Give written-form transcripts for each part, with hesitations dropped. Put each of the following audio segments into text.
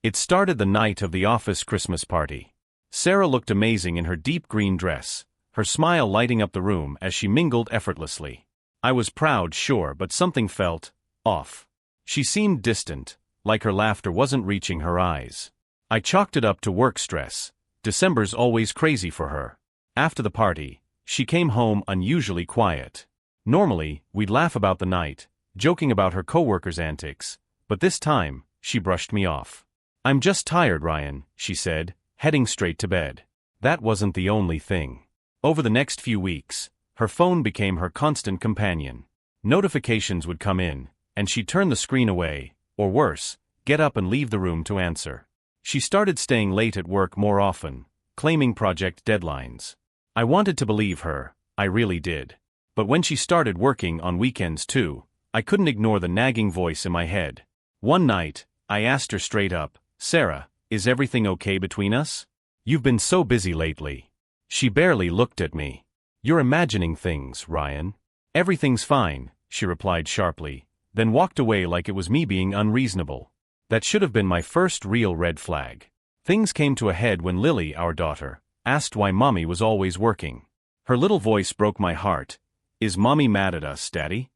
It started the night of the office Christmas party. Sarah looked amazing in her deep green dress, her smile lighting up the room as she mingled effortlessly. I was proud, sure, but something felt off. She seemed distant, like her laughter wasn't reaching her eyes. I chalked it up to work stress. December's always crazy for her. After the party, she came home unusually quiet. Normally, we'd laugh about the night, joking about her coworkers' antics, but this time, she brushed me off. "I'm just tired, Ryan," she said, heading straight to bed. That wasn't the only thing. Over the next few weeks, her phone became her constant companion. Notifications would come in, and she'd turn the screen away, or worse, get up and leave the room to answer. She started staying late at work more often, claiming project deadlines. I wanted to believe her, I really did. But when she started working on weekends too, I couldn't ignore the nagging voice in my head. One night, I asked her straight up, "Sarah, is everything okay between us? You've been so busy lately." She barely looked at me. "You're imagining things, Ryan." "Everything's fine," she replied sharply, then walked away like it was me being unreasonable. That should have been my first real red flag. Things came to a head when Lily, our daughter, asked why Mommy was always working. Her little voice broke my heart. "Is Mommy mad at us, Daddy?"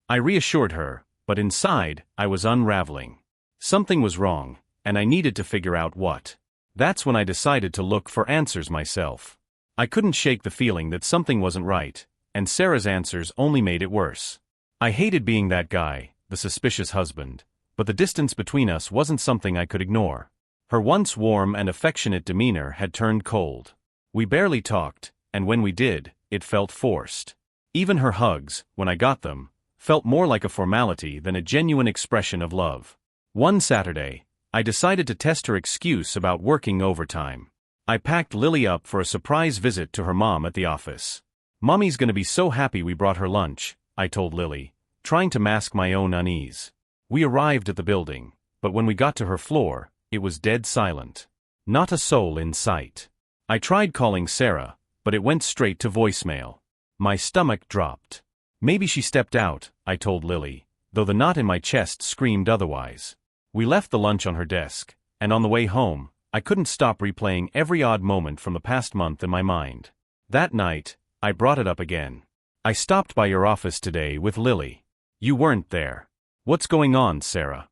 I reassured her, but inside, I was unraveling. Something was wrong, and I needed to figure out what. That's when I decided to look for answers myself. I couldn't shake the feeling that something wasn't right, and Sarah's answers only made it worse. I hated being that guy, the suspicious husband, but the distance between us wasn't something I could ignore. Her once warm and affectionate demeanor had turned cold. We barely talked, and when we did, it felt forced. Even her hugs, when I got them, felt more like a formality than a genuine expression of love. One Saturday, I decided to test her excuse about working overtime. I packed Lily up for a surprise visit to her mom at the office. "Mommy's gonna be so happy we brought her lunch," I told Lily, trying to mask my own unease. We arrived at the building, but when we got to her floor, it was dead silent. Not a soul in sight. I tried calling Sarah, but it went straight to voicemail. My stomach dropped. "Maybe she stepped out," I told Lily, though the knot in my chest screamed otherwise. We left the lunch on her desk, and on the way home, I couldn't stop replaying every odd moment from the past month in my mind. That night, I brought it up again. "I stopped by your office today with Lily. You weren't there. What's going on, Sarah?"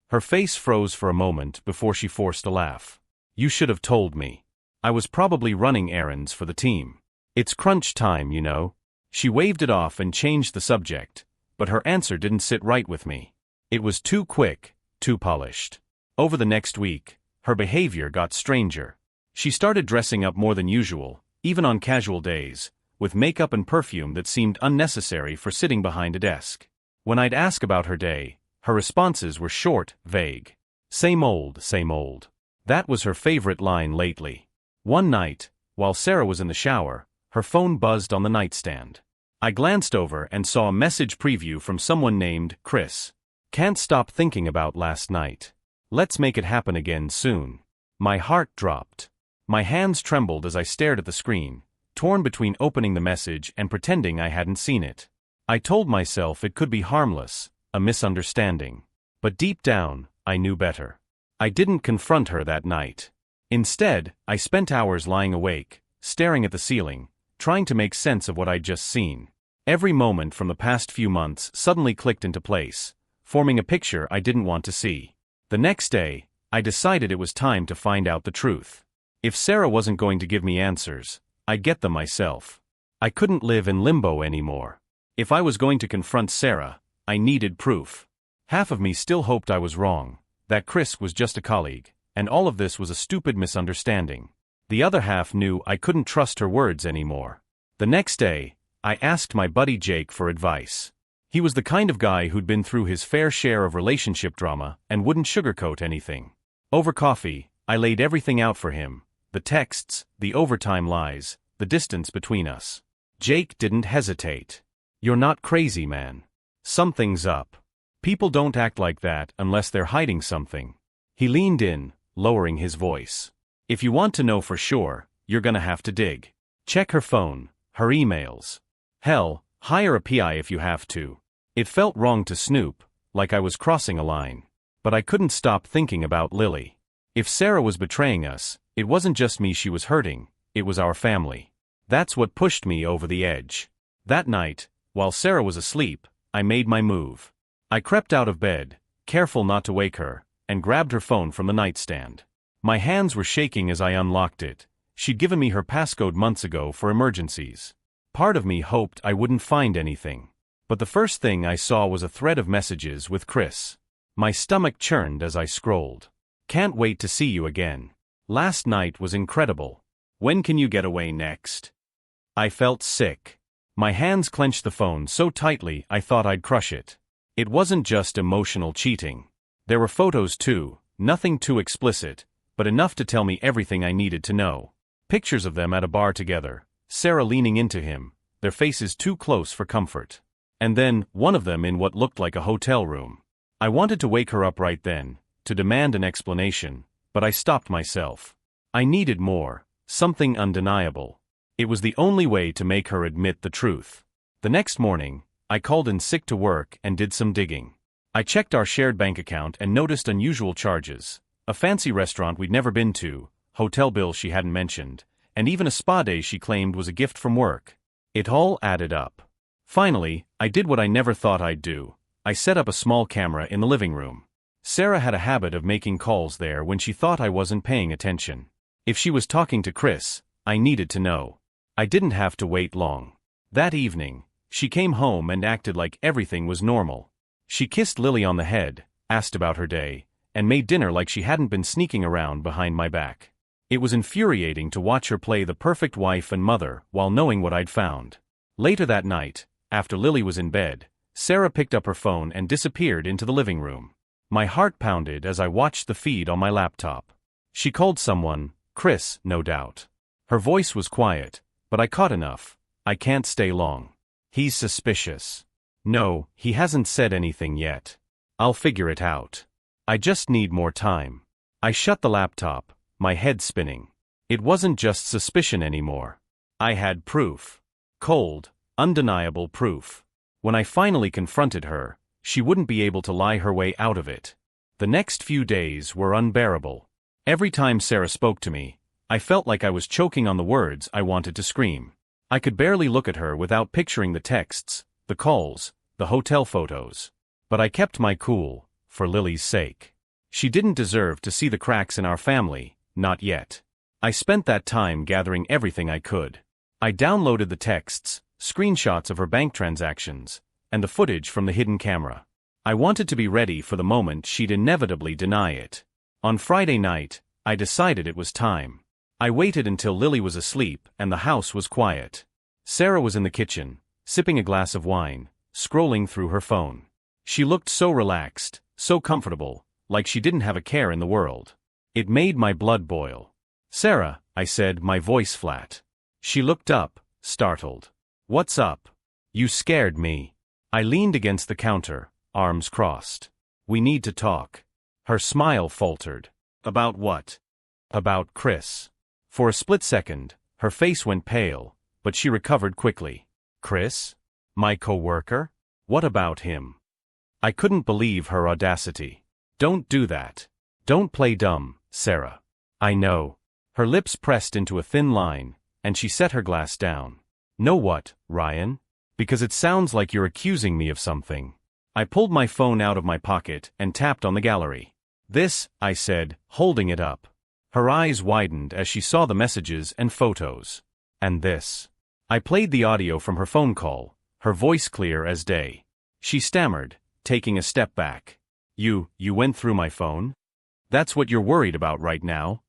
Her face froze for a moment before she forced a laugh. "You should have told me. I was probably running errands for the team. It's crunch time, you know." She waved it off and changed the subject, but her answer didn't sit right with me. It was too quick, too polished. Over the next week, her behavior got stranger. She started dressing up more than usual, even on casual days, with makeup and perfume that seemed unnecessary for sitting behind a desk. When I'd ask about her day, her responses were short, vague. Same old, same old. That was her favorite line lately. One night, while Sarah was in the shower, her phone buzzed on the nightstand. I glanced over and saw a message preview from someone named Chris. "Can't stop thinking about last night. Let's make it happen again soon." My heart dropped. My hands trembled as I stared at the screen, torn between opening the message and pretending I hadn't seen it. I told myself it could be harmless, a misunderstanding. But deep down, I knew better. I didn't confront her that night. Instead, I spent hours lying awake, staring at the ceiling, trying to make sense of what I'd just seen. Every moment from the past few months suddenly clicked into place, forming a picture I didn't want to see. The next day, I decided it was time to find out the truth. If Sarah wasn't going to give me answers, I'd get them myself. I couldn't live in limbo anymore. If I was going to confront Sarah, I needed proof. Half of me still hoped I was wrong, that Chris was just a colleague, and all of this was a stupid misunderstanding. The other half knew I couldn't trust her words anymore. The next day, I asked my buddy Jake for advice. He was the kind of guy who'd been through his fair share of relationship drama and wouldn't sugarcoat anything. Over coffee, I laid everything out for him: the texts, the overtime lies, the distance between us. Jake didn't hesitate. "You're not crazy, man. Something's up. People don't act like that unless they're hiding something." He leaned in, lowering his voice. "If you want to know for sure, you're gonna have to dig. Check her phone, her emails. Hell, hire a PI if you have to." It felt wrong to snoop, like I was crossing a line. But I couldn't stop thinking about Lily. If Sarah was betraying us, it wasn't just me she was hurting, it was our family. That's what pushed me over the edge. That night, while Sarah was asleep, I made my move. I crept out of bed, careful not to wake her, and grabbed her phone from the nightstand. My hands were shaking as I unlocked it. She'd given me her passcode months ago for emergencies. Part of me hoped I wouldn't find anything. But the first thing I saw was a thread of messages with Chris. My stomach churned as I scrolled. Can't wait to see you again. Last night was incredible. When can you get away next? I felt sick. My hands clenched the phone so tightly I thought I'd crush it. It wasn't just emotional cheating. There were photos too, nothing too explicit, but enough to tell me everything I needed to know. Pictures of them at a bar together, Sarah leaning into him, their faces too close for comfort. And then, one of them in what looked like a hotel room. I wanted to wake her up right then, to demand an explanation, but I stopped myself. I needed more, something undeniable. It was the only way to make her admit the truth. The next morning, I called in sick to work and did some digging. I checked our shared bank account and noticed unusual charges. A fancy restaurant we'd never been to, hotel bills she hadn't mentioned, and even a spa day she claimed was a gift from work. It all added up. Finally, I did what I never thought I'd do. I set up a small camera in the living room. Sarah had a habit of making calls there when she thought I wasn't paying attention. If she was talking to Chris, I needed to know. I didn't have to wait long. That evening, she came home and acted like everything was normal. She kissed Lily on the head, asked about her day, and made dinner like she hadn't been sneaking around behind my back. It was infuriating to watch her play the perfect wife and mother while knowing what I'd found. Later that night, after Lily was in bed, Sarah picked up her phone and disappeared into the living room. My heart pounded as I watched the feed on my laptop. She called someone, Chris, no doubt. Her voice was quiet, but I caught enough. I can't stay long. He's suspicious. No, he hasn't said anything yet. I'll figure it out. I just need more time. I shut the laptop, my head spinning. It wasn't just suspicion anymore. I had proof. Cold, undeniable proof. When I finally confronted her, she wouldn't be able to lie her way out of it. The next few days were unbearable. Every time Sarah spoke to me, I felt like I was choking on the words I wanted to scream. I could barely look at her without picturing the texts, the calls, the hotel photos. But I kept my cool, for Lily's sake. She didn't deserve to see the cracks in our family, not yet. I spent that time gathering everything I could. I downloaded the texts, screenshots of her bank transactions, and the footage from the hidden camera. I wanted to be ready for the moment she'd inevitably deny it. On Friday night, I decided it was time. I waited until Lily was asleep and the house was quiet. Sarah was in the kitchen, sipping a glass of wine, scrolling through her phone. She looked so relaxed, so comfortable, like she didn't have a care in the world. It made my blood boil. "Sarah," I said, my voice flat. She looked up, startled. "What's up? You scared me." I leaned against the counter, arms crossed. "We need to talk." Her smile faltered. "About what?" "About Chris." For a split second, her face went pale, but she recovered quickly. "Chris? My co-worker? What about him?" I couldn't believe her audacity. "Don't do that. Don't play dumb, Sarah." "I know." Her lips pressed into a thin line, and she set her glass down. "Know what, Ryan? Because it sounds like you're accusing me of something." I pulled my phone out of my pocket and tapped on the gallery. "This," I said, holding it up. Her eyes widened as she saw the messages and photos. "And this." I played the audio from her phone call, her voice clear as day. She stammered, taking a step back. You went through my phone? That's what you're worried about right now?"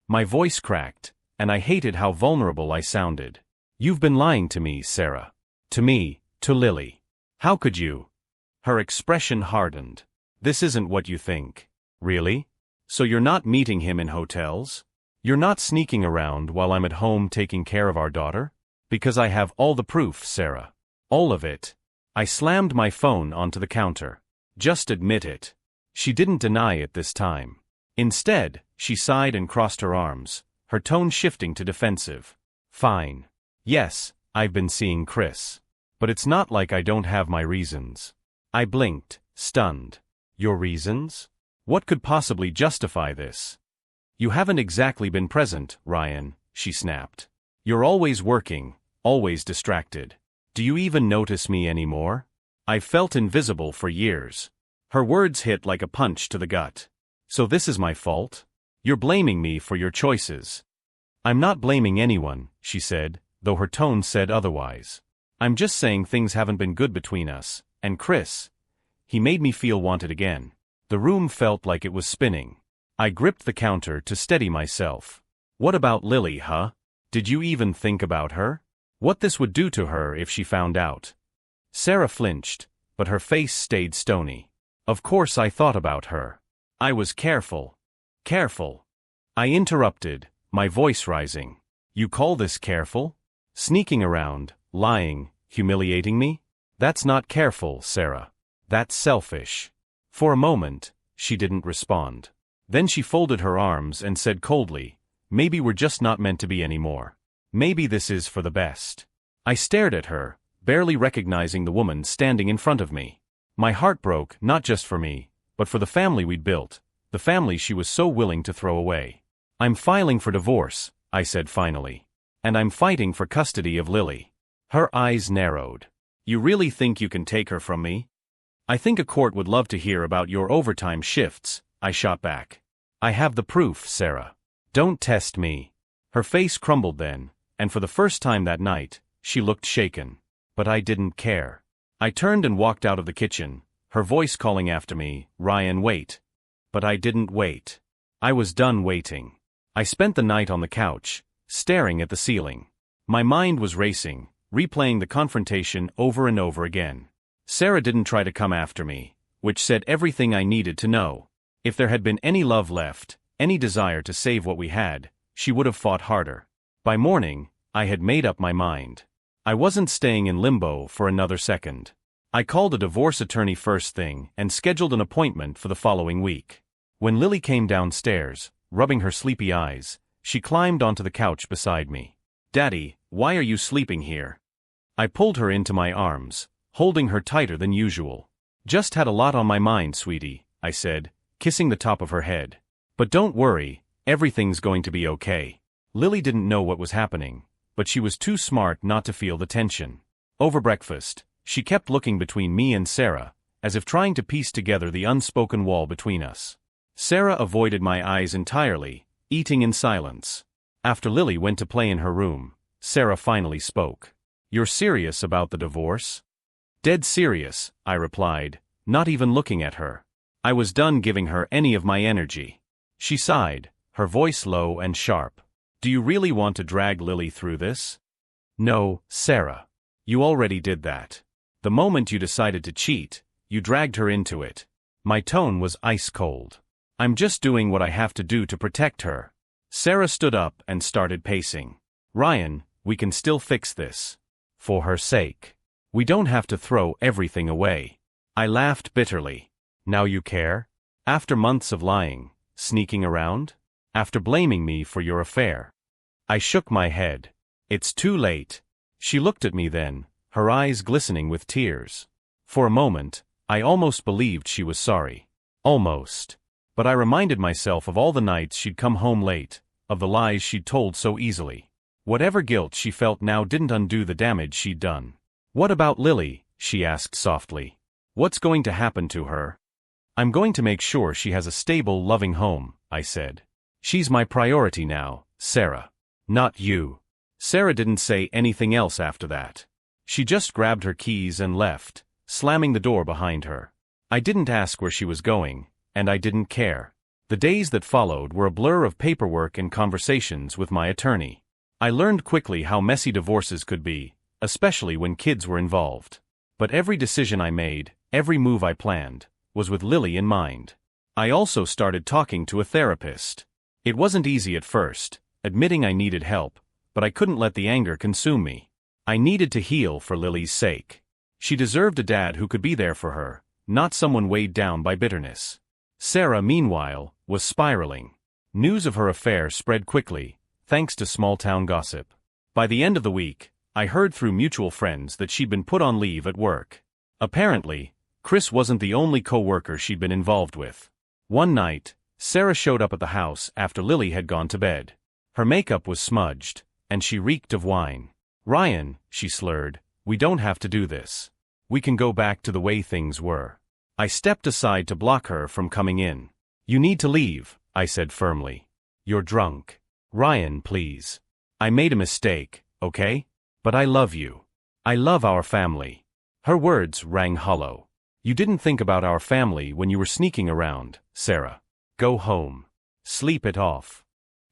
My voice cracked, and I hated how vulnerable I sounded. "You've been lying to me, Sarah. To me, to Lily. How could you?" Her expression hardened. "This isn't what you think." "Really? So you're not meeting him in hotels? You're not sneaking around while I'm at home taking care of our daughter?" "Because I have all the proof, Sarah. All of it." I slammed my phone onto the counter. "Just admit it." She didn't deny it this time. Instead, she sighed and crossed her arms, her tone shifting to defensive. "Fine. Yes, I've been seeing Chris. But it's not like I don't have my reasons." I blinked, stunned. "Your reasons? What could possibly justify this?" You haven't exactly been present, Ryan, she snapped. You're always working, always distracted. Do you even notice me anymore? I've felt invisible for years. Her words hit like a punch to the gut. So this is my fault? You're blaming me for your choices. I'm not blaming anyone, she said, though her tone said otherwise. I'm just saying things haven't been good between us, and Chris. He made me feel wanted again. The room felt like it was spinning. I gripped the counter to steady myself. What about Lily, huh? Did you even think about her? What this would do to her if she found out? Sarah flinched, but her face stayed stony. Of course I thought about her. I was careful. Careful. I interrupted, my voice rising. You call this careful? Sneaking around, lying, humiliating me? That's not careful, Sarah. That's selfish. For a moment, she didn't respond. Then she folded her arms and said coldly, maybe we're just not meant to be anymore. Maybe this is for the best. I stared at her, barely recognizing the woman standing in front of me. My heart broke, not just for me, but for the family we'd built, the family she was so willing to throw away. I'm filing for divorce, I said finally. And I'm fighting for custody of Lily. Her eyes narrowed. You really think you can take her from me? I think a court would love to hear about your overtime shifts, I shot back. I have the proof, Sarah. Don't test me. Her face crumbled then, and for the first time that night, she looked shaken. But I didn't care. I turned and walked out of the kitchen, her voice calling after me, Ryan, wait. But I didn't wait. I was done waiting. I spent the night on the couch, staring at the ceiling. My mind was racing, replaying the confrontation over and over again. Sarah didn't try to come after me, which said everything I needed to know. If there had been any love left, any desire to save what we had, she would have fought harder. By morning, I had made up my mind. I wasn't staying in limbo for another second. I called a divorce attorney first thing and scheduled an appointment for the following week. When Lily came downstairs, rubbing her sleepy eyes, she climbed onto the couch beside me. Daddy, why are you sleeping here? I pulled her into my arms, holding her tighter than usual. Just had a lot on my mind, sweetie, I said, kissing the top of her head. But don't worry, everything's going to be okay. Lily didn't know what was happening, but she was too smart not to feel the tension. Over breakfast, she kept looking between me and Sarah, as if trying to piece together the unspoken wall between us. Sarah avoided my eyes entirely, eating in silence. After Lily went to play in her room, Sarah finally spoke. You're serious about the divorce? Dead serious, I replied, not even looking at her. I was done giving her any of my energy. She sighed, her voice low and sharp. Do you really want to drag Lily through this? No, Sarah. You already did that. The moment you decided to cheat, you dragged her into it. My tone was ice cold. I'm just doing what I have to do to protect her. Sarah stood up and started pacing. Ryan, we can still fix this. For her sake. We don't have to throw everything away. I laughed bitterly. Now you care? After months of lying, sneaking around? After blaming me for your affair? I shook my head. It's too late. She looked at me then, her eyes glistening with tears. For a moment, I almost believed she was sorry. Almost. But I reminded myself of all the nights she'd come home late, of the lies she'd told so easily. Whatever guilt she felt now didn't undo the damage she'd done. What about Lily? She asked softly. What's going to happen to her? I'm going to make sure she has a stable, loving home, I said. She's my priority now, Sarah. Not you. Sarah didn't say anything else after that. She just grabbed her keys and left, slamming the door behind her. I didn't ask where she was going, and I didn't care. The days that followed were a blur of paperwork and conversations with my attorney. I learned quickly how messy divorces could be, especially when kids were involved. But every decision I made, every move I planned, was with Lily in mind. I also started talking to a therapist. It wasn't easy at first, admitting I needed help, but I couldn't let the anger consume me. I needed to heal for Lily's sake. She deserved a dad who could be there for her, not someone weighed down by bitterness. Sarah, meanwhile, was spiraling. News of her affair spread quickly, thanks to small-town gossip. By the end of the week, I heard through mutual friends that she'd been put on leave at work. Apparently, Chris wasn't the only co-worker she'd been involved with. One night, Sarah showed up at the house after Lily had gone to bed. Her makeup was smudged, and she reeked of wine. "Ryan," she slurred, "we don't have to do this. We can go back to the way things were." I stepped aside to block her from coming in. "You need to leave," I said firmly. "You're drunk. Ryan, please. I made a mistake, okay? But I love you. I love our family." Her words rang hollow. "You didn't think about our family when you were sneaking around, Sarah. Go home. Sleep it off."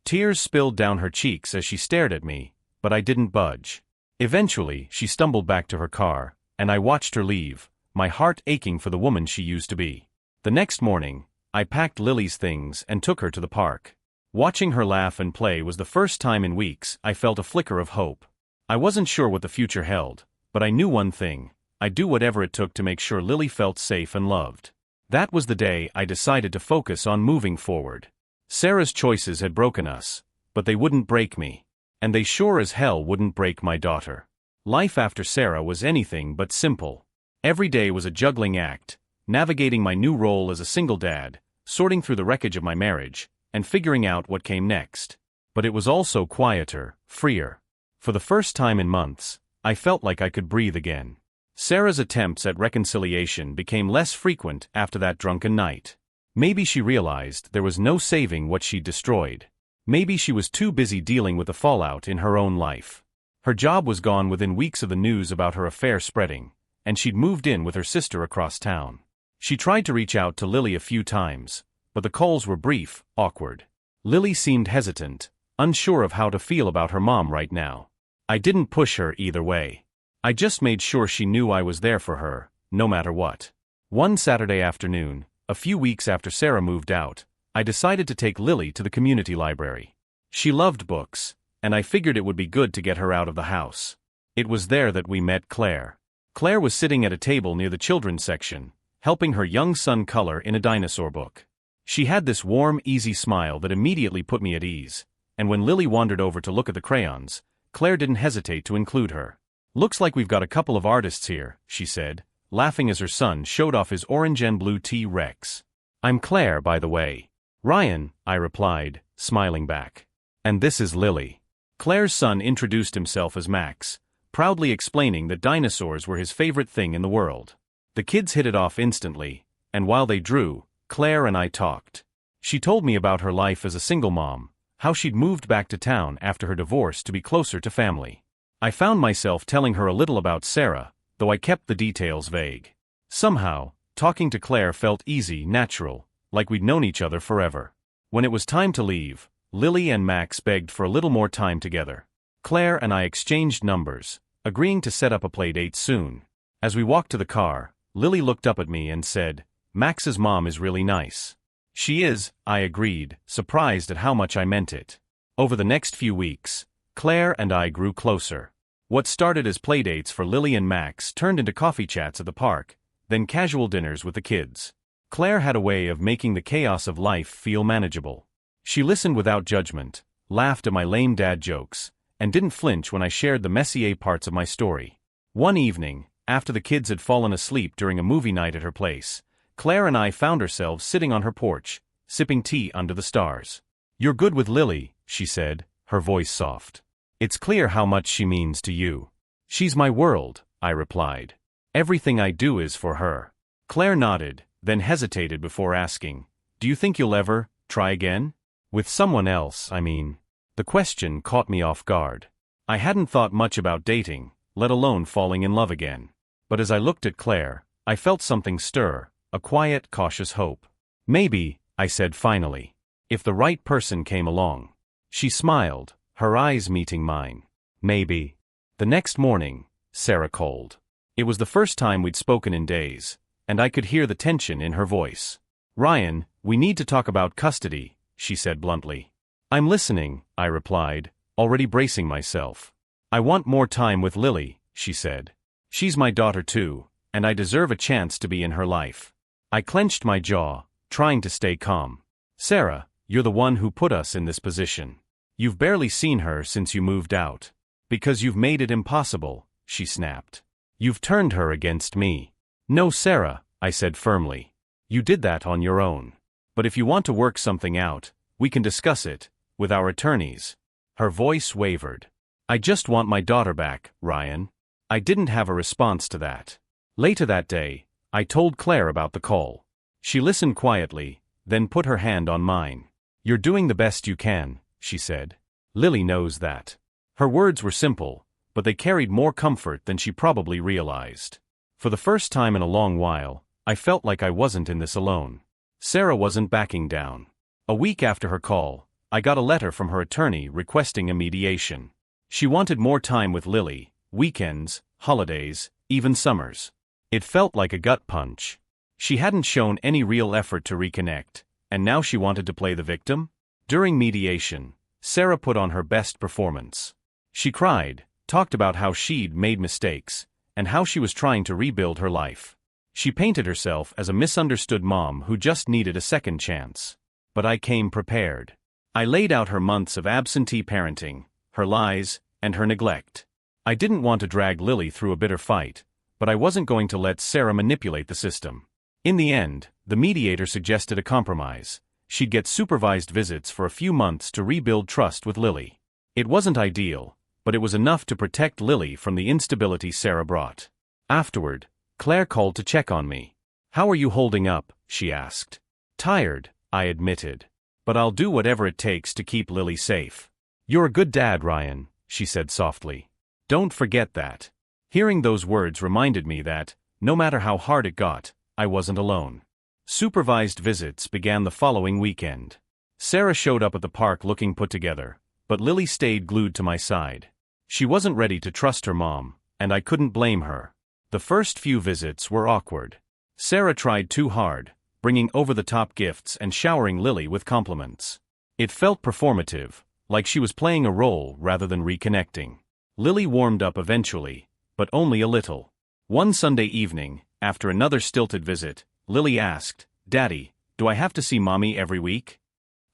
Tears spilled down her cheeks as she stared at me, but I didn't budge. Eventually, she stumbled back to her car, and I watched her leave, my heart aching for the woman she used to be. The next morning, I packed Lily's things and took her to the park. Watching her laugh and play was the first time in weeks I felt a flicker of hope. I wasn't sure what the future held, but I knew one thing: I'd do whatever it took to make sure Lily felt safe and loved. That was the day I decided to focus on moving forward. Sarah's choices had broken us, but they wouldn't break me. And they sure as hell wouldn't break my daughter. Life after Sarah was anything but simple. Every day was a juggling act, navigating my new role as a single dad, sorting through the wreckage of my marriage, and figuring out what came next. But it was also quieter, freer. For the first time in months, I felt like I could breathe again. Sarah's attempts at reconciliation became less frequent after that drunken night. Maybe she realized there was no saving what she'd destroyed. Maybe she was too busy dealing with the fallout in her own life. Her job was gone within weeks of the news about her affair spreading, and she'd moved in with her sister across town. She tried to reach out to Lily a few times, but the calls were brief, awkward. Lily seemed hesitant, unsure of how to feel about her mom right now. I didn't push her either way. I just made sure she knew I was there for her, no matter what. One Saturday afternoon, a few weeks after Sarah moved out, I decided to take Lily to the community library. She loved books, and I figured it would be good to get her out of the house. It was there that we met Claire. Claire was sitting at a table near the children's section, helping her young son color in a dinosaur book. She had this warm, easy smile that immediately put me at ease, and when Lily wandered over to look at the crayons, Claire didn't hesitate to include her. "Looks like we've got a couple of artists here," she said, laughing as her son showed off his orange and blue T-Rex. "I'm Claire, by the way." "Ryan," I replied, smiling back. "And this is Lily." Claire's son introduced himself as Max, proudly explaining that dinosaurs were his favorite thing in the world. The kids hit it off instantly, and while they drew, Claire and I talked. She told me about her life as a single mom, how she'd moved back to town after her divorce to be closer to family. I found myself telling her a little about Sarah, though I kept the details vague. Somehow, talking to Claire felt easy, natural, like we'd known each other forever. When it was time to leave, Lily and Max begged for a little more time together. Claire and I exchanged numbers, agreeing to set up a playdate soon. As we walked to the car, Lily looked up at me and said, "Max's mom is really nice." "She is," I agreed, surprised at how much I meant it. Over the next few weeks, Claire and I grew closer. What started as playdates for Lily and Max turned into coffee chats at the park, then casual dinners with the kids. Claire had a way of making the chaos of life feel manageable. She listened without judgment, laughed at my lame dad jokes, and didn't flinch when I shared the messier parts of my story. One evening, after the kids had fallen asleep during a movie night at her place, Claire and I found ourselves sitting on her porch, sipping tea under the stars. "You're good with Lily," she said, her voice soft. "It's clear how much she means to you." "She's my world," I replied. "Everything I do is for her." Claire nodded, then hesitated before asking, "Do you think you'll ever try again? With someone else, I mean." The question caught me off guard. I hadn't thought much about dating, let alone falling in love again. But as I looked at Claire, I felt something stir, a quiet, cautious hope. "Maybe," I said finally, "if the right person came along." She smiled, her eyes meeting mine. "Maybe." The next morning, Sarah called. It was the first time we'd spoken in days, and I could hear the tension in her voice. "Ryan, we need to talk about custody," she said bluntly. "I'm listening," I replied, already bracing myself. "I want more time with Lily," she said. "She's my daughter too, and I deserve a chance to be in her life." I clenched my jaw, trying to stay calm. "Sarah, you're the one who put us in this position. You've barely seen her since you moved out. Because you've made it impossible," she snapped. "You've turned her against me." "No, Sarah," I said firmly. "You did that on your own." But if you want to work something out, we can discuss it, with our attorneys. Her voice wavered. I just want my daughter back, Ryan. I didn't have a response to that. Later that day, I told Claire about the call. She listened quietly, then put her hand on mine. You're doing the best you can, she said. Lily knows that. Her words were simple, but they carried more comfort than she probably realized. For the first time in a long while, I felt like I wasn't in this alone. Sarah wasn't backing down. A week after her call, I got a letter from her attorney requesting a mediation. She wanted more time with Lily, weekends, holidays, even summers. It felt like a gut punch. She hadn't shown any real effort to reconnect, and now she wanted to play the victim? During mediation, Sarah put on her best performance. She cried, talked about how she'd made mistakes, and how she was trying to rebuild her life. She painted herself as a misunderstood mom who just needed a second chance. But I came prepared. I laid out her months of absentee parenting, her lies, and her neglect. I didn't want to drag Lily through a bitter fight, but I wasn't going to let Sarah manipulate the system. In the end, the mediator suggested a compromise. She'd get supervised visits for a few months to rebuild trust with Lily. It wasn't ideal, but it was enough to protect Lily from the instability Sarah brought. Afterward, Claire called to check on me. How are you holding up? She asked. Tired, I admitted. But I'll do whatever it takes to keep Lily safe. You're a good dad, Ryan, she said softly. Don't forget that. Hearing those words reminded me that, no matter how hard it got, I wasn't alone. Supervised visits began the following weekend. Sarah showed up at the park looking put together, but Lily stayed glued to my side. She wasn't ready to trust her mom, and I couldn't blame her. The first few visits were awkward. Sarah tried too hard, bringing over-the-top gifts and showering Lily with compliments. It felt performative, like she was playing a role rather than reconnecting. Lily warmed up eventually, but only a little. One Sunday evening, after another stilted visit, Lily asked, Daddy, do I have to see Mommy every week?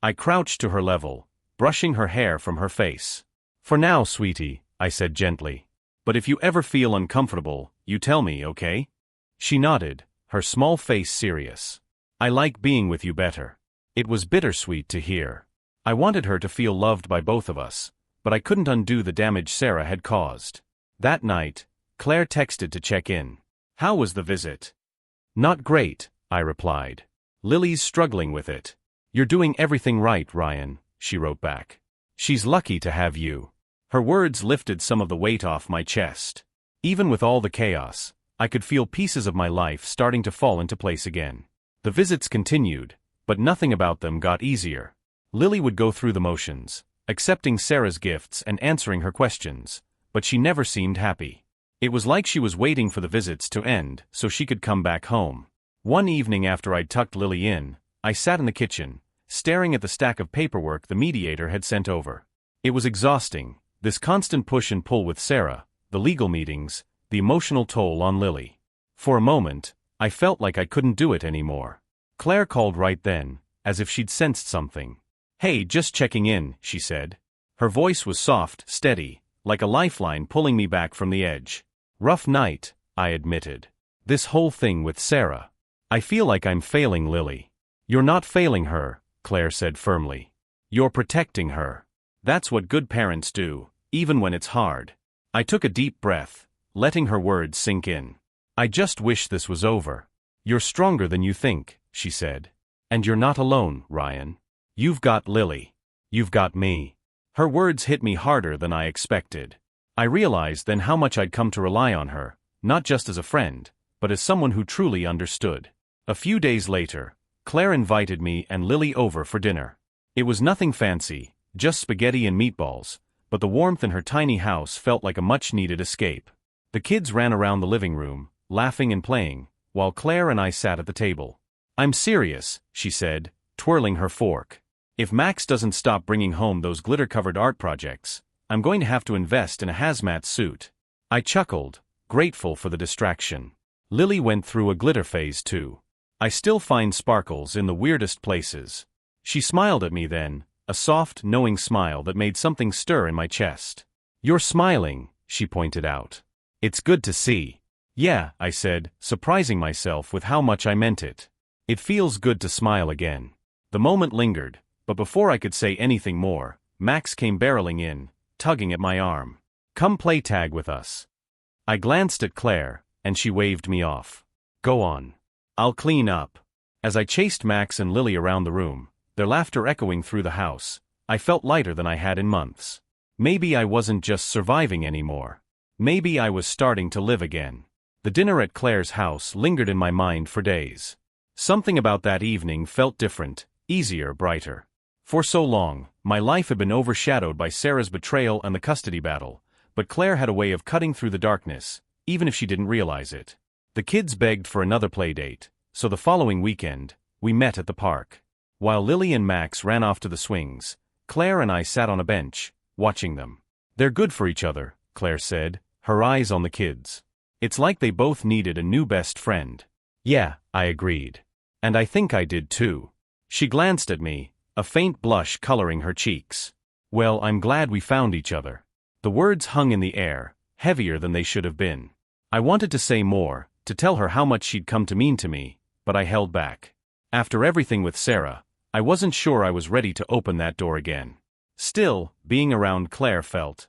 I crouched to her level, brushing her hair from her face. For now, sweetie, I said gently. But if you ever feel uncomfortable, you tell me, okay? She nodded, her small face serious. I like being with you better. It was bittersweet to hear. I wanted her to feel loved by both of us, but I couldn't undo the damage Sarah had caused. That night, Claire texted to check in. How was the visit? Not great, I replied. Lily's struggling with it. You're doing everything right, Ryan, she wrote back. She's lucky to have you. Her words lifted some of the weight off my chest. Even with all the chaos, I could feel pieces of my life starting to fall into place again. The visits continued, but nothing about them got easier. Lily would go through the motions, accepting Sarah's gifts and answering her questions, but she never seemed happy. It was like she was waiting for the visits to end so she could come back home. One evening after I'd tucked Lily in, I sat in the kitchen, staring at the stack of paperwork the mediator had sent over. It was exhausting, this constant push and pull with Sarah, the legal meetings, the emotional toll on Lily. For a moment, I felt like I couldn't do it anymore. Claire called right then, as if she'd sensed something. Hey, just checking in, she said. Her voice was soft, steady, like a lifeline pulling me back from the edge. Rough night, I admitted. This whole thing with Sarah. I feel like I'm failing Lily. You're not failing her, Claire said firmly. You're protecting her. That's what good parents do, even when it's hard. I took a deep breath, letting her words sink in. I just wish this was over. You're stronger than you think, she said. And you're not alone, Ryan. You've got Lily. You've got me. Her words hit me harder than I expected. I realized then how much I'd come to rely on her, not just as a friend, but as someone who truly understood. A few days later, Claire invited me and Lily over for dinner. It was nothing fancy, just spaghetti and meatballs, but the warmth in her tiny house felt like a much-needed escape. The kids ran around the living room, laughing and playing, while Claire and I sat at the table. I'm serious, she said, twirling her fork. If Max doesn't stop bringing home those glitter-covered art projects, I'm going to have to invest in a hazmat suit. I chuckled, grateful for the distraction. Lily went through a glitter phase too. I still find sparkles in the weirdest places. She smiled at me then, a soft, knowing smile that made something stir in my chest. You're smiling, she pointed out. It's good to see. Yeah, I said, surprising myself with how much I meant it. It feels good to smile again. The moment lingered, but before I could say anything more, Max came barreling in, tugging at my arm. "Come play tag with us." I glanced at Claire, and she waved me off. "Go on. I'll clean up." As I chased Max and Lily around the room, their laughter echoing through the house, I felt lighter than I had in months. Maybe I wasn't just surviving anymore. Maybe I was starting to live again. The dinner at Claire's house lingered in my mind for days. Something about that evening felt different, easier, brighter. For so long, my life had been overshadowed by Sarah's betrayal and the custody battle, but Claire had a way of cutting through the darkness, even if she didn't realize it. The kids begged for another play date, so the following weekend, we met at the park. While Lily and Max ran off to the swings, Claire and I sat on a bench, watching them. "They're good for each other," Claire said, her eyes on the kids. "It's like they both needed a new best friend." "Yeah," I agreed. "And I think I did too." She glanced at me, a faint blush coloring her cheeks. "Well, I'm glad we found each other." The words hung in the air, heavier than they should have been. I wanted to say more, to tell her how much she'd come to mean to me, but I held back. After everything with Sarah, I wasn't sure I was ready to open that door again. Still, being around Claire felt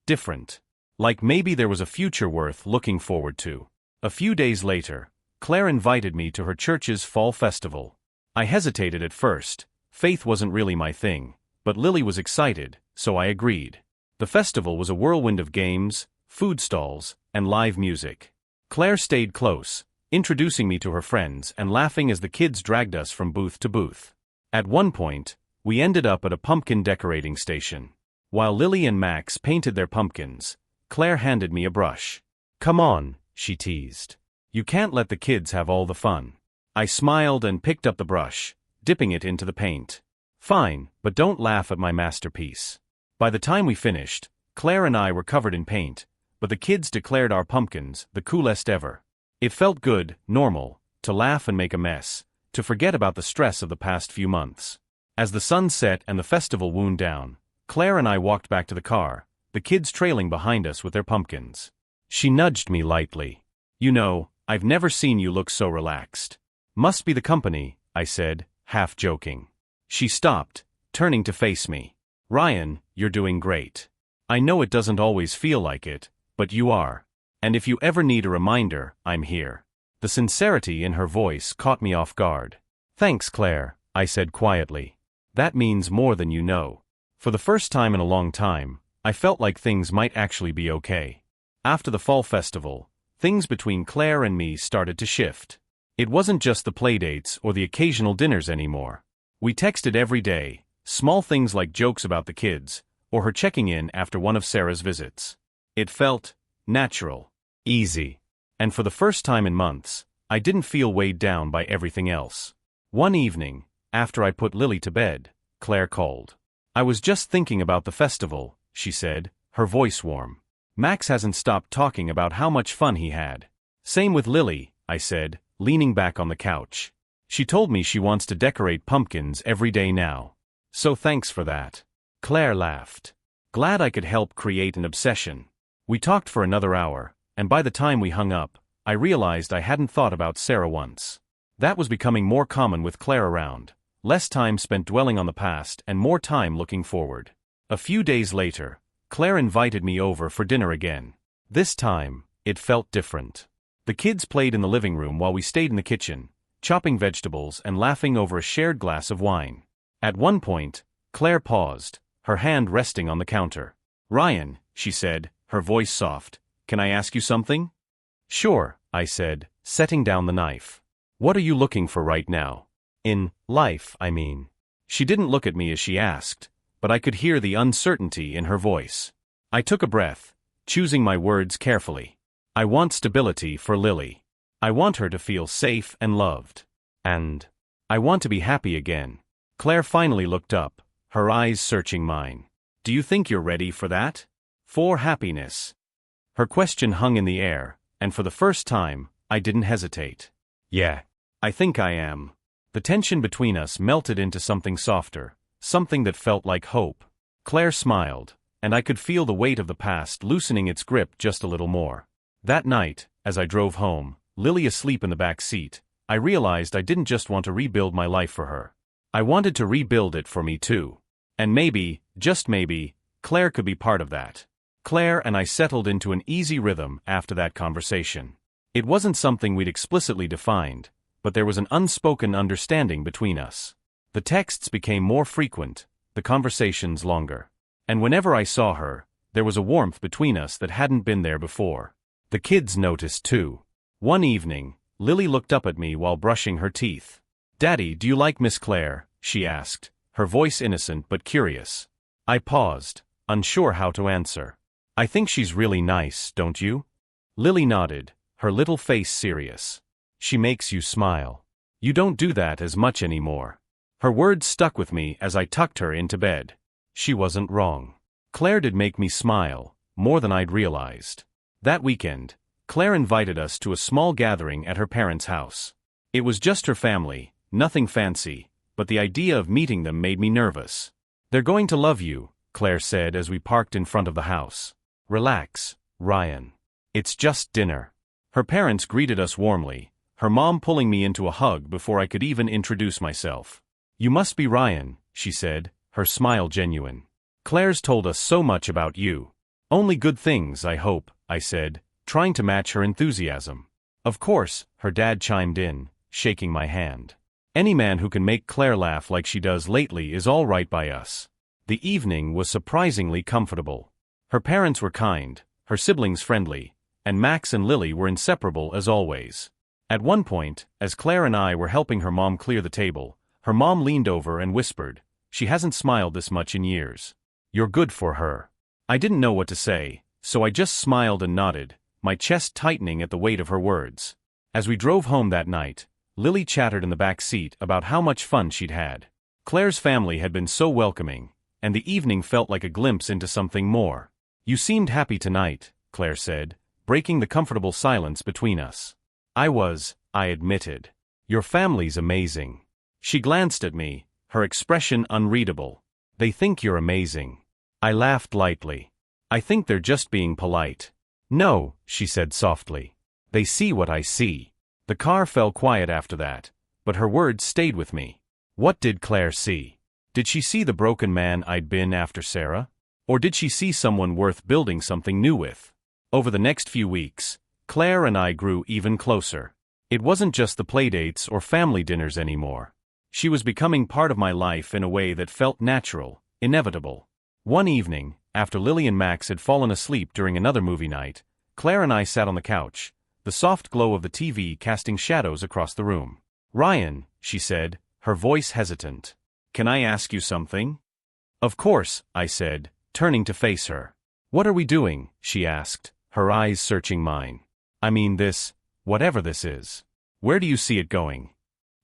different. Like maybe there was a future worth looking forward to. A few days later, Claire invited me to her church's fall festival. I hesitated at first. Faith wasn't really my thing, but Lily was excited, so I agreed. The festival was a whirlwind of games, food stalls, and live music. Claire stayed close, introducing me to her friends and laughing as the kids dragged us from booth to booth. At one point, we ended up at a pumpkin decorating station. While Lily and Max painted their pumpkins, Claire handed me a brush. "Come on," she teased. "You can't let the kids have all the fun." I smiled and picked up the brush, dipping it into the paint. "Fine, but don't laugh at my masterpiece." By the time we finished, Claire and I were covered in paint, but the kids declared our pumpkins the coolest ever. It felt good, normal, to laugh and make a mess, to forget about the stress of the past few months. As the sun set and the festival wound down, Claire and I walked back to the car, the kids trailing behind us with their pumpkins. She nudged me lightly. "You know, I've never seen you look so relaxed." "Must be the company," I said, half joking. She stopped, turning to face me. "Ryan, you're doing great. I know it doesn't always feel like it, but you are. And if you ever need a reminder, I'm here." The sincerity in her voice caught me off guard. "Thanks, Claire," I said quietly. "That means more than you know." For the first time in a long time, I felt like things might actually be okay. After the fall festival, things between Claire and me started to shift. It wasn't just the playdates or the occasional dinners anymore. We texted every day, small things like jokes about the kids, or her checking in after one of Sarah's visits. It felt natural, easy. And for the first time in months, I didn't feel weighed down by everything else. One evening, after I put Lily to bed, Claire called. "I was just thinking about the festival," she said, her voice warm. "Max hasn't stopped talking about how much fun he had." "Same with Lily," I said, leaning back on the couch. "She told me she wants to decorate pumpkins every day now. So thanks for that." Claire laughed. "Glad I could help create an obsession." We talked for another hour, and by the time we hung up, I realized I hadn't thought about Sarah once. That was becoming more common with Claire around, less time spent dwelling on the past and more time looking forward. A few days later, Claire invited me over for dinner again. This time, it felt different. The kids played in the living room while we stayed in the kitchen, chopping vegetables and laughing over a shared glass of wine. At one point, Claire paused, her hand resting on the counter. "Ryan," she said, her voice soft, "can I ask you something?" "Sure," I said, setting down the knife. "What are you looking for right now? In life, I mean." She didn't look at me as she asked, but I could hear the uncertainty in her voice. I took a breath, choosing my words carefully. "I want stability for Lily. I want her to feel safe and loved. And I want to be happy again." Claire finally looked up, her eyes searching mine. "Do you think you're ready for that? For happiness?" Her question hung in the air, and for the first time, I didn't hesitate. "Yeah, I think I am." The tension between us melted into something softer, something that felt like hope. Claire smiled, and I could feel the weight of the past loosening its grip just a little more. That night, as I drove home, Lily asleep in the back seat, I realized I didn't just want to rebuild my life for her. I wanted to rebuild it for me too. And maybe, just maybe, Claire could be part of that. Claire and I settled into an easy rhythm after that conversation. It wasn't something we'd explicitly defined, but there was an unspoken understanding between us. The texts became more frequent, the conversations longer. And whenever I saw her, there was a warmth between us that hadn't been there before. The kids noticed too. One evening, Lily looked up at me while brushing her teeth. "Daddy, do you like Miss Claire?" she asked, her voice innocent but curious. I paused, unsure how to answer. "I think she's really nice, don't you?" Lily nodded, her little face serious. "She makes you smile. You don't do that as much anymore." Her words stuck with me as I tucked her into bed. She wasn't wrong. Claire did make me smile, more than I'd realized. That weekend, Claire invited us to a small gathering at her parents' house. It was just her family, nothing fancy, but the idea of meeting them made me nervous. "They're going to love you," Claire said as we parked in front of the house. "Relax, Ryan. It's just dinner." Her parents greeted us warmly, her mom pulling me into a hug before I could even introduce myself. "You must be Ryan," she said, her smile genuine. "Claire's told us so much about you." "Only good things, I hope," I said, trying to match her enthusiasm. "Of course," her dad chimed in, shaking my hand. "Any man who can make Claire laugh like she does lately is all right by us." The evening was surprisingly comfortable. Her parents were kind, her siblings friendly, and Max and Lily were inseparable as always. At one point, as Claire and I were helping her mom clear the table, her mom leaned over and whispered, "She hasn't smiled this much in years. You're good for her." I didn't know what to say, so I just smiled and nodded, my chest tightening at the weight of her words. As we drove home that night, Lily chattered in the back seat about how much fun she'd had. Claire's family had been so welcoming, and the evening felt like a glimpse into something more. "You seemed happy tonight," Claire said, breaking the comfortable silence between us. "I was," I admitted. "Your family's amazing." She glanced at me, her expression unreadable. "They think you're amazing." I laughed lightly. "I think they're just being polite." "No," she said softly. "They see what I see." The car fell quiet after that, but her words stayed with me. What did Claire see? Did she see the broken man I'd been after Sarah? Or did she see someone worth building something new with? Over the next few weeks, Claire and I grew even closer. It wasn't just the playdates or family dinners anymore. She was becoming part of my life in a way that felt natural, inevitable. One evening, after Lily and Max had fallen asleep during another movie night, Claire and I sat on the couch, the soft glow of the TV casting shadows across the room. "Ryan," she said, her voice hesitant. "Can I ask you something?" "Of course," I said, turning to face her. "What are we doing?" she asked, her eyes searching mine. "I mean this, whatever this is. Where do you see it going?"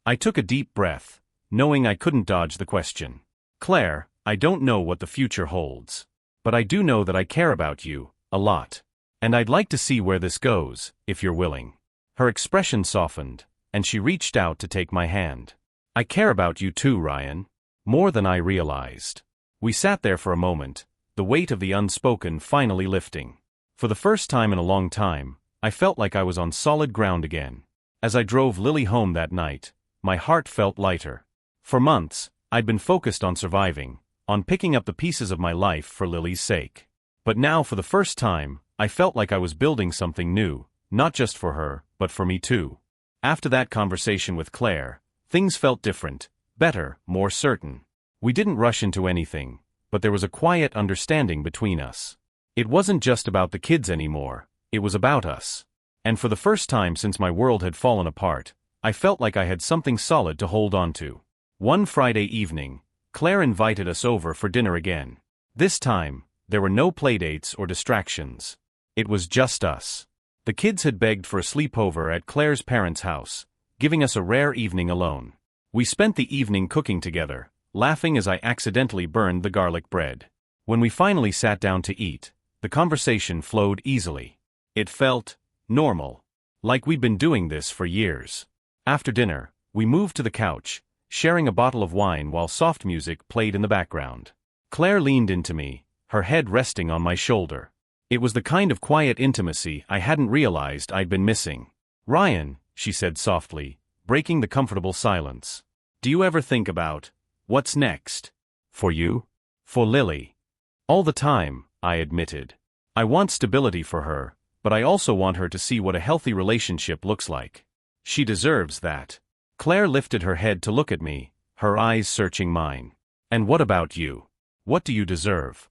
I took a deep breath, knowing I couldn't dodge the question. "Claire, I don't know what the future holds. But I do know that I care about you, a lot. And I'd like to see where this goes, if you're willing." Her expression softened, and she reached out to take my hand. "I care about you too, Ryan. More than I realized." We sat there for a moment, the weight of the unspoken finally lifting. For the first time in a long time, I felt like I was on solid ground again. As I drove Lily home that night, my heart felt lighter. For months, I'd been focused on surviving, on picking up the pieces of my life for Lily's sake. But now for the first time, I felt like I was building something new, not just for her, but for me too. After that conversation with Claire, things felt different, better, more certain. We didn't rush into anything, but there was a quiet understanding between us. It wasn't just about the kids anymore, it was about us. And for the first time since my world had fallen apart, I felt like I had something solid to hold on to. One Friday evening, Claire invited us over for dinner again. This time, there were no playdates or distractions. It was just us. The kids had begged for a sleepover at Claire's parents' house, giving us a rare evening alone. We spent the evening cooking together, laughing as I accidentally burned the garlic bread. When we finally sat down to eat, the conversation flowed easily. It felt normal, like we'd been doing this for years. After dinner, we moved to the couch, sharing a bottle of wine while soft music played in the background. Claire leaned into me, her head resting on my shoulder. It was the kind of quiet intimacy I hadn't realized I'd been missing. "Ryan," she said softly, breaking the comfortable silence. "Do you ever think about What's next? For you? For Lily. All the time, I admitted. I want stability for her, but I also want her to see what a healthy relationship looks like. She deserves that. Claire lifted her head to look at me, her eyes searching mine. And what about you? What do you deserve?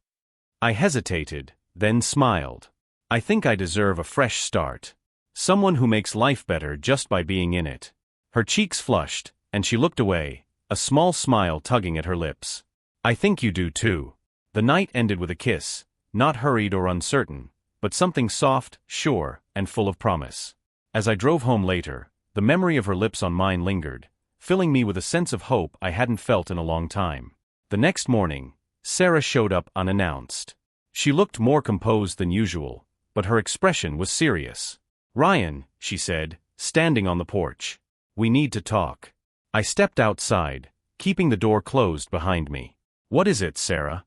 I hesitated, then smiled. I think I deserve a fresh start. Someone who makes life better just by being in it. Her cheeks flushed, and she looked away, a small smile tugging at her lips. I think you do too. The night ended with a kiss, not hurried or uncertain, but something soft, sure, and full of promise. As I drove home later, the memory of her lips on mine lingered, filling me with a sense of hope I hadn't felt in a long time. The next morning, Sarah showed up unannounced. She looked more composed than usual, but her expression was serious. "Ryan," she said, standing on the porch. "We need to talk." I stepped outside, keeping the door closed behind me. "What is it, Sarah?"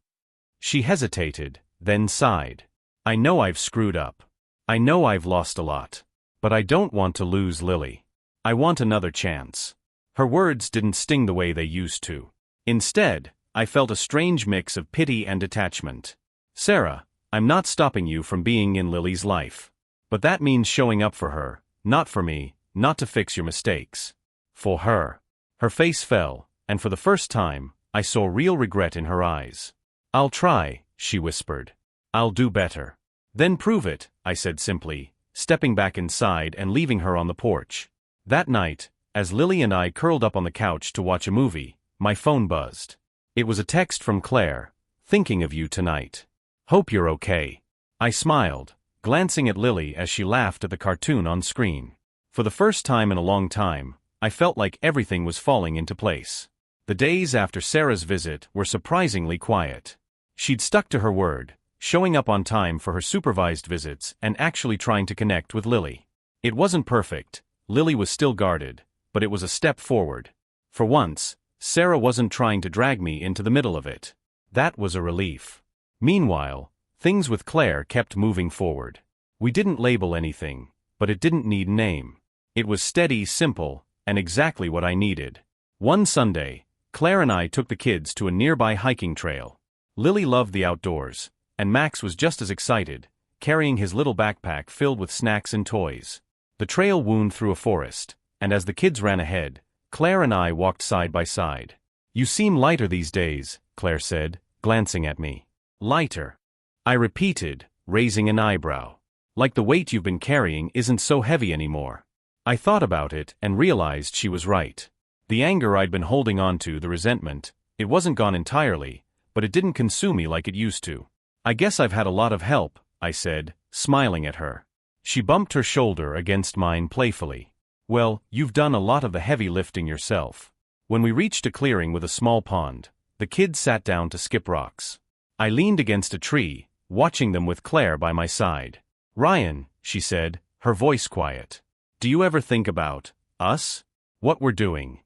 She hesitated, then sighed. "I know I've screwed up. I know I've lost a lot. But I don't want to lose Lily. I want another chance." Her words didn't sting the way they used to. Instead, I felt a strange mix of pity and detachment. "Sarah, I'm not stopping you from being in Lily's life. But that means showing up for her, not for me, not to fix your mistakes. For her." Her face fell, and for the first time, I saw real regret in her eyes. "I'll try," she whispered. "I'll do better." "Then prove it," I said simply, stepping back inside and leaving her on the porch. That night, as Lily and I curled up on the couch to watch a movie, my phone buzzed. It was a text from Claire. "Thinking of you tonight. Hope you're okay." I smiled, glancing at Lily as she laughed at the cartoon on screen. For the first time in a long time, I felt like everything was falling into place. The days after Sarah's visit were surprisingly quiet. She'd stuck to her word, showing up on time for her supervised visits and actually trying to connect with Lily. It wasn't perfect, Lily was still guarded, but it was a step forward. For once, Sarah wasn't trying to drag me into the middle of it. That was a relief. Meanwhile, things with Claire kept moving forward. We didn't label anything, but it didn't need a name. It was steady, simple, and exactly what I needed. One Sunday, Claire and I took the kids to a nearby hiking trail. Lily loved the outdoors, and Max was just as excited, carrying his little backpack filled with snacks and toys. The trail wound through a forest, and as the kids ran ahead, Claire and I walked side by side. "You seem lighter these days," Claire said, glancing at me. "Lighter?" I repeated, raising an eyebrow. "Like the weight you've been carrying isn't so heavy anymore." I thought about it and realized she was right. The anger I'd been holding on to, the resentment, it wasn't gone entirely, but it didn't consume me like it used to. "I guess I've had a lot of help," I said, smiling at her. She bumped her shoulder against mine playfully. "Well, you've done a lot of the heavy lifting yourself." When we reached a clearing with a small pond, the kids sat down to skip rocks. I leaned against a tree, watching them with Claire by my side. "Ryan," she said, her voice quiet. "Do you ever think about us? What we're doing?"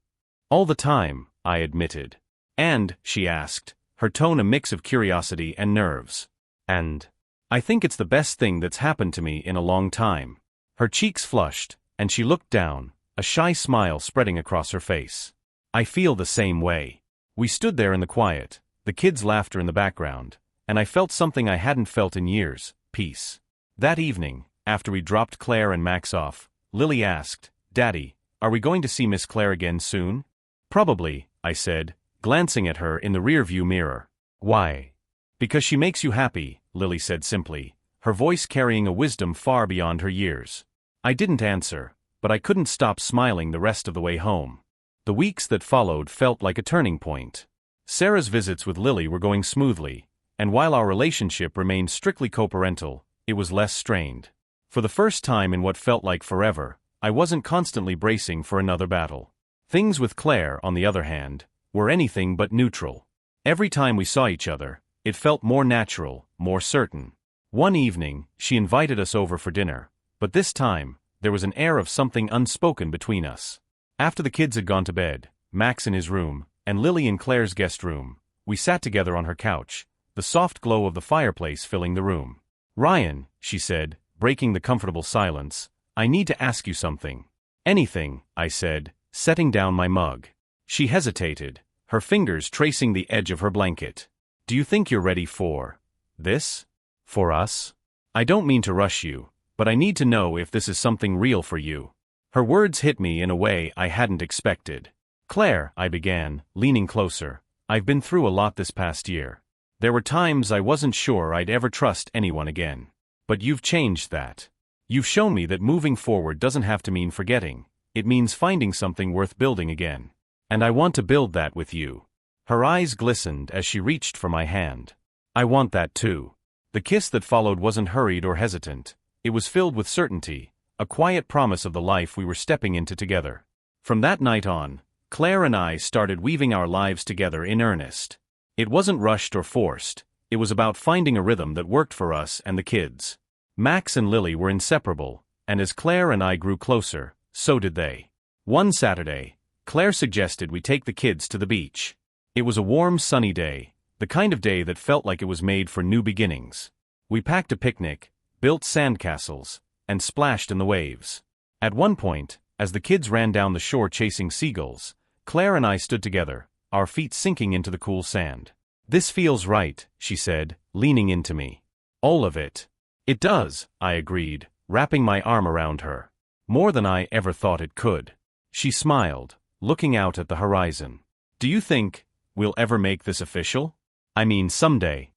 "All the time," I admitted. "And," she asked, her tone a mix of curiosity and nerves. "And I think it's the best thing that's happened to me in a long time." Her cheeks flushed, and she looked down, a shy smile spreading across her face. "I feel the same way." We stood there in the quiet, the kids' laughter in the background, and I felt something I hadn't felt in years, peace. That evening, after we dropped Claire and Max off, Lily asked, "Daddy, are we going to see Miss Claire again soon?" "Probably," I said, glancing at her in the rearview mirror. "Why?" "Because she makes you happy," Lily said simply, her voice carrying a wisdom far beyond her years. I didn't answer, but I couldn't stop smiling the rest of the way home. The weeks that followed felt like a turning point. Sarah's visits with Lily were going smoothly, and while our relationship remained strictly co-parental, it was less strained. For the first time in what felt like forever, I wasn't constantly bracing for another battle. Things with Claire, on the other hand, were anything but neutral. Every time we saw each other, it felt more natural, more certain. One evening, she invited us over for dinner, but this time, there was an air of something unspoken between us. After the kids had gone to bed, Max in his room, and Lily in Claire's guest room, we sat together on her couch, the soft glow of the fireplace filling the room. "Ryan," she said, breaking the comfortable silence, "I need to ask you something." "Anything," I said, setting down my mug. She hesitated, her fingers tracing the edge of her blanket. Do you think you're ready for this? For us? I don't mean to rush you, but I need to know if this is something real for you. Her words hit me in a way I hadn't expected. Claire, I began, leaning closer, I've been through a lot this past year. There were times I wasn't sure I'd ever trust anyone again. But you've changed that. You've shown me that moving forward doesn't have to mean forgetting. It means finding something worth building again. And I want to build that with you. Her eyes glistened as she reached for my hand. I want that too. The kiss that followed wasn't hurried or hesitant. It was filled with certainty, a quiet promise of the life we were stepping into together. From that night on, Claire and I started weaving our lives together in earnest. It wasn't rushed or forced. It was about finding a rhythm that worked for us and the kids. Max and Lily were inseparable, and as Claire and I grew closer, so did they. One Saturday, Claire suggested we take the kids to the beach. It was a warm, sunny day, the kind of day that felt like it was made for new beginnings. We packed a picnic, built sandcastles, and splashed in the waves. At one point, as the kids ran down the shore chasing seagulls, Claire and I stood together, our feet sinking into the cool sand. This feels right, she said, leaning into me. All of it. It does, I agreed, wrapping my arm around her. More than I ever thought it could. She smiled, looking out at the horizon. Do you think we'll ever make this official? I mean, someday.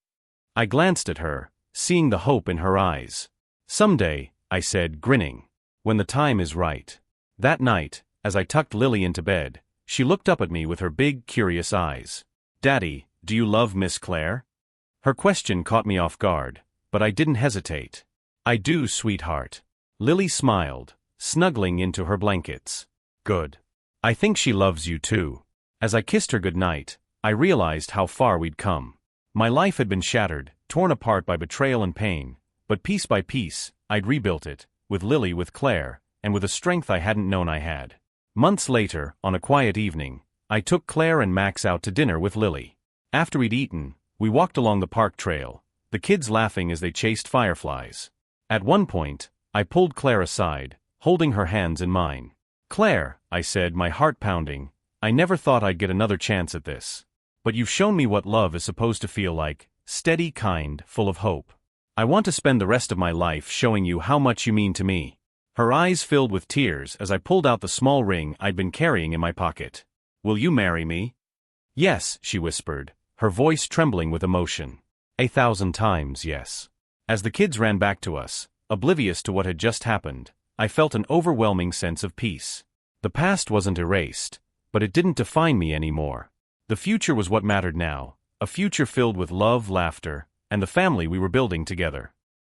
I glanced at her, seeing the hope in her eyes. Someday, I said, grinning. When the time is right. That night, as I tucked Lily into bed, she looked up at me with her big, curious eyes. Daddy, do you love Miss Claire? Her question caught me off guard, but I didn't hesitate. I do, sweetheart. Lily smiled, snuggling into her blankets. Good. I think she loves you too. As I kissed her goodnight, I realized how far we'd come. My life had been shattered, torn apart by betrayal and pain, but piece by piece, I'd rebuilt it, with Lily, with Claire, and with a strength I hadn't known I had. Months later, on a quiet evening, I took Claire and Max out to dinner with Lily. After we'd eaten, we walked along the park trail, the kids laughing as they chased fireflies. At one point, I pulled Claire aside, holding her hands in mine. Claire, I said, my heart pounding, I never thought I'd get another chance at this. But you've shown me what love is supposed to feel like, steady, kind, full of hope. I want to spend the rest of my life showing you how much you mean to me. Her eyes filled with tears as I pulled out the small ring I'd been carrying in my pocket. Will you marry me? Yes, she whispered, her voice trembling with emotion. 1,000 times yes. As the kids ran back to us, oblivious to what had just happened, I felt an overwhelming sense of peace. The past wasn't erased, but it didn't define me anymore. The future was what mattered now, a future filled with love, laughter, and the family we were building together.